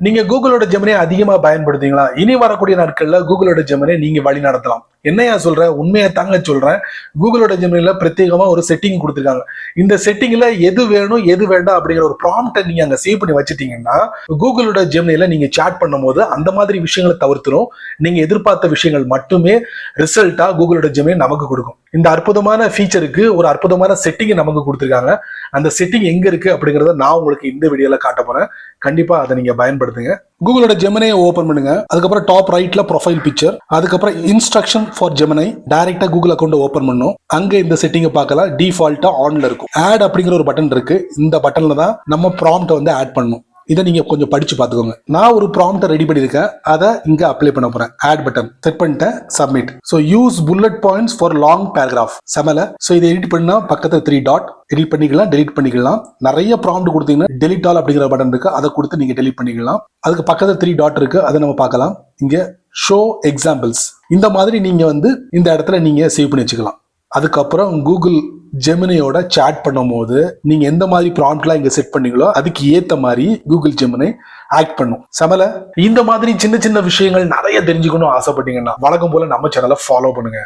நீங்க கூகுளோட ஜெமினியை அதிகமா பயன்படுத்தீங்களா? இனி வரக்கூடிய நாட்கள்ல கூகுளோட ஜெமினியை நீங்க வழி நடத்தலாம். என்னையா சொல்ற? உண்மையை தாங்க சொல்றேன். கூகுளோட ஜெமினில பிரத்யேகமா ஒரு செட்டிங் கொடுத்துருக்காங்க. இந்த செட்டிங்ல எது வேணும் எது வேண்டாம் அப்படிங்கிற ஒரு ப்ராம்ப்டை நீங்க அங்க சேவ் பண்ணி வச்சிட்டீங்கன்னா கூகுளோட ஜெமினில நீங்க சாட் பண்ணும்போது அந்த மாதிரி விஷயங்களை தவிர்த்துரும். நீங்க எதிர்பார்த்த விஷயங்கள் மட்டுமே ரிசல்ட்டா கூகுளோட ஜெமினி நமக்கு கொடுக்கும். இந்த அற்புதமான ஃபீச்சருக்கு ஒரு அற்புதமான செட்டிங் நமக்கு கொடுத்துருக்காங்க. அந்த செட்டிங் எங்க இருக்கு அப்படிங்கறத நான் உங்களுக்கு இந்த வீடியோல காட்ட போறேன். கண்டிப்பா அதை நீங்க பயன்படுத்துங்க. கூகுளோட ஜெமினியை ஓபன் பண்ணுங்க. அதுக்கப்புறம் டாப் ரைட்ல ப்ரொஃபைல் பிக்சர், அதுக்கப்புறம் இன்ஸ்ட்ரக்ஷன் ஃபார் ஜெமினி. டைரக்டா கூகுள் அக்கௌண்ட் ஓபன் பண்ணும். அங்க இந்த செட்டிங்கை பார்க்கலாம். டிஃபால்ட்டா ஆன்ல இருக்கும். ஆட் அப்படிங்கிற ஒரு பட்டன் இருக்கு. இந்த பட்டன்ல தான் நம்ம ப்ராம்ப்ட் வந்து ஆட் பண்ணணும். இதை நீங்க கொஞ்சம் படிச்சு பார்த்துக்கோங்க. நான் ஒரு ப்ராம்ப்ட் ரெடி பண்ணியிருக்கேன். அதை இங்க அப்ளை பண்ண போறேன். ஆட் பட்டன் செட் பண்ணிட்டேன். Submit. So use bullet points for long paragraph. செமல. ஸோ இதை எடிட் பண்ணா பக்கத்துல 3 டாட் எடிட் பண்ணிக்கலாம், டெலிட் பண்ணிக்கலாம். நிறைய ப்ராம்ப்ட் கொடுத்தீங்கன்னா டெலிட் ஆல் அப்படிங்கிற பட்டன் இருக்கு. அதை கொடுத்து நீங்க டெலிட் பண்ணிக்கலாம். அதுக்கு பக்கத்துல 3 டாட் இருக்கு. அதை நம்ம பார்க்கலாம். இங்க ஷோ எக்ஸாம்பிள்ஸ். இந்த மாதிரி நீங்க வந்து இந்த இடத்துல நீங்க சேவ் பண்ணி வச்சுக்கலாம். அதுக்கப்புறம் கூகுள் ஜெமினியோட சாட் பண்ணும்போது நீங்க எந்த மாதிரி ப்ராம்ப்ட்லாம் இங்க செட் பண்ணீங்களோ அதுக்கு ஏத்த மாதிரி கூகுள் ஜெமினி ஆக்ட் பண்ணும். சமல. இந்த மாதிரி சின்ன சின்ன விஷயங்கள் நிறைய தெரிஞ்சுக்கணும் ஆசைப்பட்டீங்கன்னா வழக்கம் போல நம்ம சேனலை ஃபாலோ பண்ணுங்க.